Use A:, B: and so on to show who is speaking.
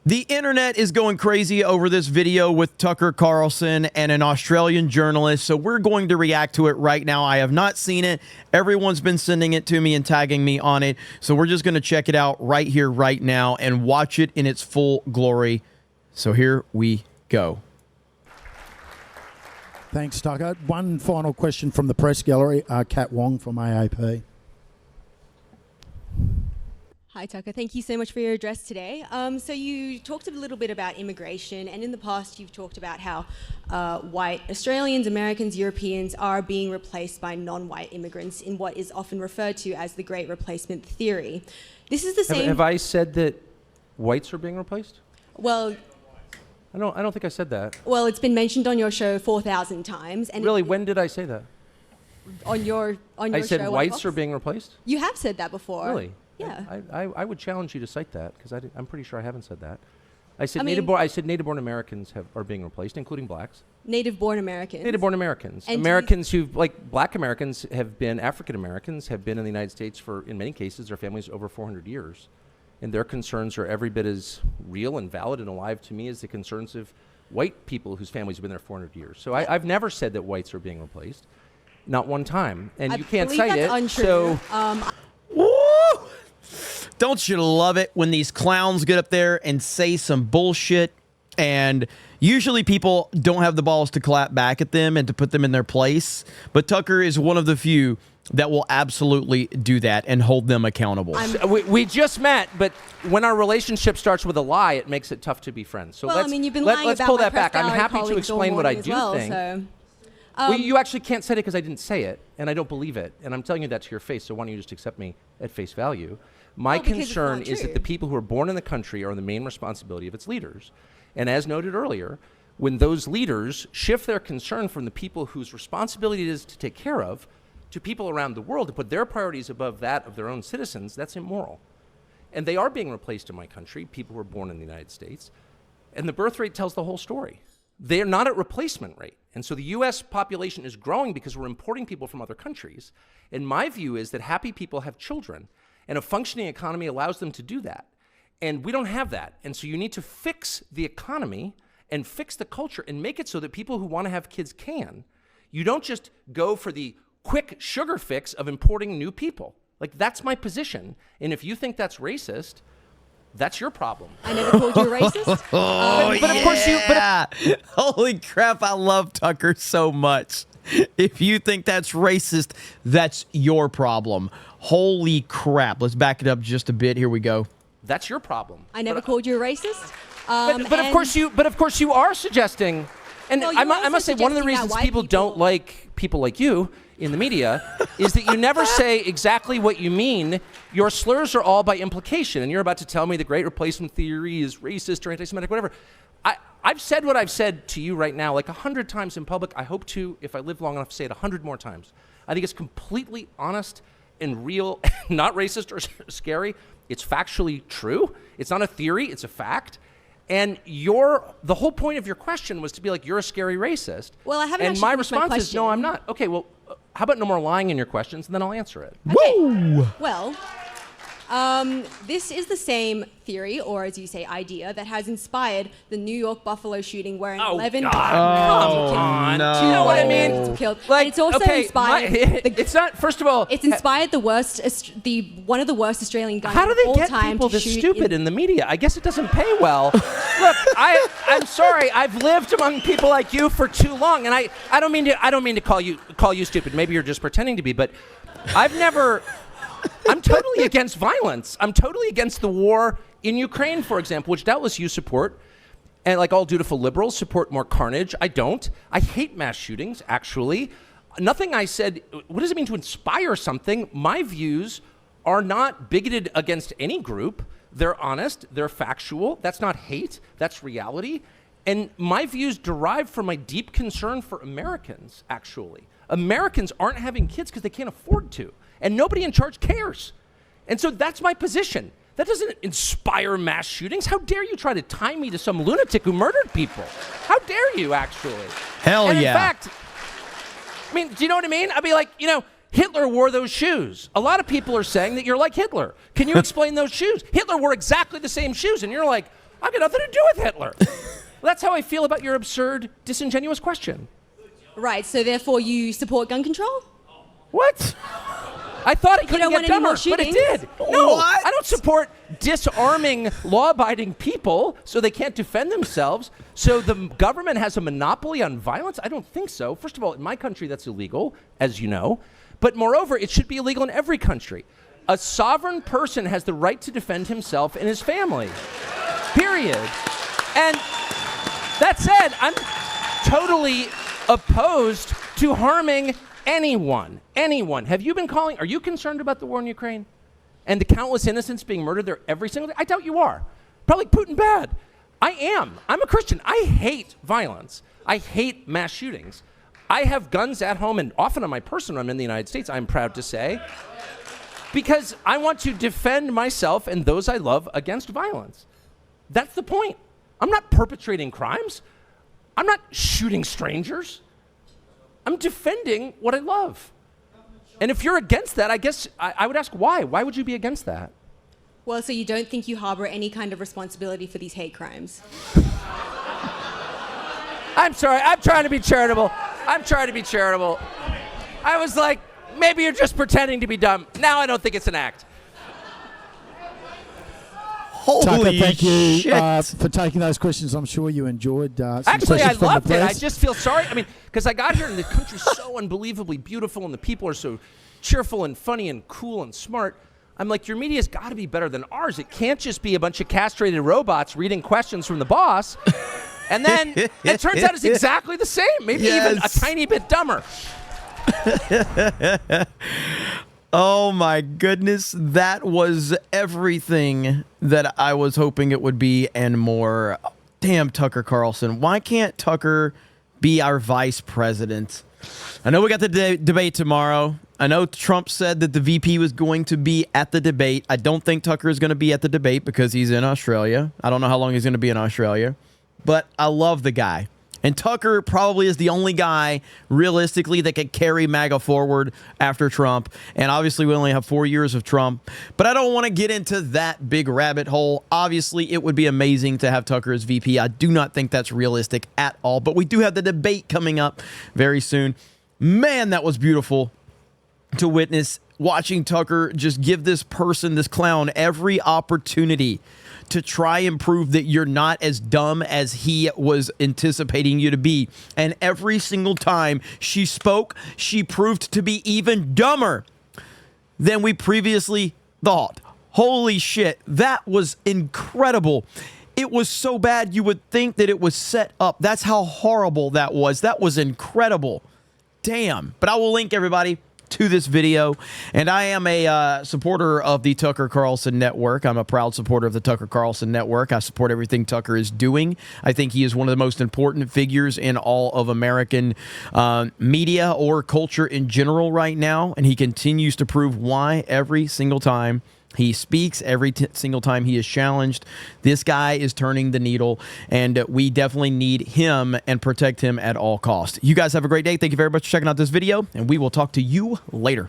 A: The internet is going crazy over this video with Tucker Carlson and an Australian journalist, so we're going to react to it right now. I have not seen it. Everyone's been sending it to me and tagging me on it, so we're just going to check it out right here, right now, and watch it in its full glory. So here we go.
B: Thanks, Tucker. One final question from the press gallery. Kat Wong from AAP.
C: Hi, Tucker. Thank you so much for your address today. So you talked a little bit about immigration, and in the past you've talked about how white Australians, Americans, Europeans are being replaced by non-white immigrants in what is often referred to as the Great Replacement Theory. This is the same...
D: Have I said that whites are being replaced?
C: Well...
D: I don't think I said that.
C: Well, it's been mentioned on your show 4,000 times. And
D: really, when did I say that?
C: On your show.
D: I said whites are being replaced?
C: You have said that before.
D: Really?
C: Yeah.
D: I would challenge you to cite that, because I'm pretty sure I haven't said that. I said native-born Americans are being replaced, including blacks.
C: Native-born Americans.
D: Native-born Americans.
C: And
D: Americans who, like black Americans, have been African Americans, have been in the United States for, in many cases, their families over 400 years. And their concerns are every bit as real and valid and alive to me as the concerns of white people whose families have been there 400 years. So I've never said that whites are being replaced. Not one time. And you can't cite it.
C: Untrue.
D: So
A: Woo! Don't you love it when these clowns get up there and say some bullshit, and usually people don't have the balls to clap back at them and to put them in their place, but Tucker is one of the few that will absolutely do that and hold them accountable.
D: We just met, but when our relationship starts with a lie, it makes it tough to be friends. So
C: you've been lying
D: let's
C: about
D: pull
C: my
D: that back.
C: press
D: I'm
C: gallery
D: happy to
C: colleagues all
D: explain what I
C: morning as
D: do
C: well,
D: think.
C: so,
D: well, you actually can't say it because I didn't say it, and I don't believe it, and I'm telling you that to your face, so why don't you just accept me at face value? My concern is that the people who are born in the country are the main responsibility of its leaders. And as noted earlier, when those leaders shift their concern from the people whose responsibility it is to take care of to people around the world to put their priorities above that of their own citizens, that's immoral. And they are being replaced in my country, people who are born in the United States. And the birth rate tells the whole story. They are not at replacement rate. And so the U.S. population is growing because we're importing people from other countries. And my view is that happy people have children, and a functioning economy allows them to do that. And we don't have that. And so you need to fix the economy and fix the culture and make it so that people who want to have kids can. You don't just go for the quick sugar fix of importing new people. Like, that's my position. And if you think that's racist, that's your problem.
C: I never called you a racist.
A: But of course you... Holy crap, I love Tucker so much. If you think that's racist, that's your problem. Holy crap. Let's back it up just a bit. Here we go.
D: That's your problem.
C: I never called you a racist.
D: But of course you are suggesting, and
C: well,
D: I must say one of the reasons people don't like people like you in the media is that you never say exactly what you mean. Your slurs are all by implication, and you're about to tell me the Great Replacement Theory is racist or anti-Semitic, whatever. I've said what I've said to you right now like 100 times in public. I hope to, if I live long enough, say it 100 more times. I think it's completely honest and real, not racist or scary. It's factually true. It's not a theory, it's a fact. And the whole point of your question was to be like, you're a scary racist.
C: Well, I haven't
D: and
C: actually
D: my
C: finished my
D: response is, no, I'm not. Okay, well, how about no more lying in your questions, and then I'll answer it.
C: Okay.
A: Woo!
C: Well, this is the same theory, or as you say, idea, that has inspired the New York Buffalo shooting where 11 black Americans were killed.
A: No.
D: Do you know what I mean?
C: Killed.
D: Like,
C: And it's also
D: okay,
C: inspired...
D: it's not, first of all...
C: It's inspired one of the worst Australian guns
D: How do
C: of
D: they
C: all
D: get
C: time
D: people
C: to
D: this
C: shoot
D: stupid in the media? I guess it doesn't pay well. Look, I'm sorry. I've lived among people like you for too long, and I don't mean to call you stupid. Maybe you're just pretending to be, but I'm totally against violence. I'm totally against the war in Ukraine, for example, which doubtless you support. And like all dutiful liberals, support more carnage. I don't. I hate mass shootings, actually. Nothing I said, what does it mean to inspire something? My views are not bigoted against any group. They're honest. They're factual. That's not hate. That's reality. And my views derive from my deep concern for Americans, actually. Americans aren't having kids because they can't afford to. And nobody in charge cares. And so that's my position. That doesn't inspire mass shootings. How dare you try to tie me to some lunatic who murdered people? How dare you, actually?
A: Hell
D: and
A: yeah.
D: In fact, I mean, do you know what I mean? I'd be like, Hitler wore those shoes. A lot of people are saying that you're like Hitler. Can you explain those shoes? Hitler wore exactly the same shoes. And you're like, I've got nothing to do with Hitler. That's how I feel about your absurd, disingenuous question.
C: Right, so therefore you support gun control?
D: What? I thought it couldn't get dumber, but it did. No,
A: What?
D: I don't support disarming law-abiding people so they can't defend themselves. So the government has a monopoly on violence? I don't think so. First of all, in my country, that's illegal, as you know. But moreover, it should be illegal in every country. A sovereign person has the right to defend himself and his family. Period. And that said, I'm totally opposed to harming anyone. Anyone. Have you been calling? Are you concerned about the war in Ukraine? And the countless innocents being murdered there every single day? I doubt you are. Probably Putin bad. I am. I'm a Christian. I hate violence. I hate mass shootings. I have guns at home and often on my person when I'm in the United States, I'm proud to say, because I want to defend myself and those I love against violence. That's the point. I'm not perpetrating crimes. I'm not shooting strangers. I'm defending what I love. And if you're against that, I guess I would ask why. Why would you be against that?
C: Well, so you don't think you harbor any kind of responsibility for these hate crimes?
D: I'm sorry. I'm trying to be charitable. I'm trying to be charitable. I was like, maybe you're just pretending to be dumb. Now I don't think it's an act.
A: Holy
B: Tucker, thank you
A: shit.
B: for taking those questions. I'm sure you enjoyed some
D: Actually, I
B: questions from the
D: loved it. I
B: press.
D: just feel sorry. I mean, because I got here and the country's so unbelievably beautiful and the people are so cheerful and funny and cool and smart. I'm like, your media's got to be better than ours. It can't just be a bunch of castrated robots reading questions from the boss. And then it turns out it's exactly the same, maybe even a tiny bit dumber.
A: Oh my goodness, that was everything that I was hoping it would be and more. Damn, Tucker Carlson. Why can't Tucker be our vice president? I know we got the debate tomorrow. I know Trump said that the VP was going to be at the debate. I don't think Tucker is going to be at the debate because he's in Australia. I don't know how long he's going to be in Australia, but I love the guy. And Tucker probably is the only guy, realistically, that could carry MAGA forward after Trump. And obviously, we only have 4 years of Trump. But I don't want to get into that big rabbit hole. Obviously, it would be amazing to have Tucker as VP. I do not think that's realistic at all. But we do have the debate coming up very soon. Man, that was beautiful to witness, watching Tucker just give this person, this clown, every opportunity to try and prove that you're not as dumb as he was anticipating you to be. And every single time she spoke, she proved to be even dumber than we previously thought. Holy shit, that was incredible. It was so bad you would think that it was set up. That's how horrible that was. That was incredible. Damn. But I will link everybody to this video, and I am a supporter of the Tucker Carlson Network. I'm a proud supporter of the Tucker Carlson Network. I support everything Tucker is doing. I think he is one of the most important figures in all of American media or culture in general right now, and he continues to prove why every single time he speaks, every single time he is challenged. This guy is turning the needle, and we definitely need him and protect him at all costs. You guys have a great day. Thank you very much for checking out this video, and we will talk to you later.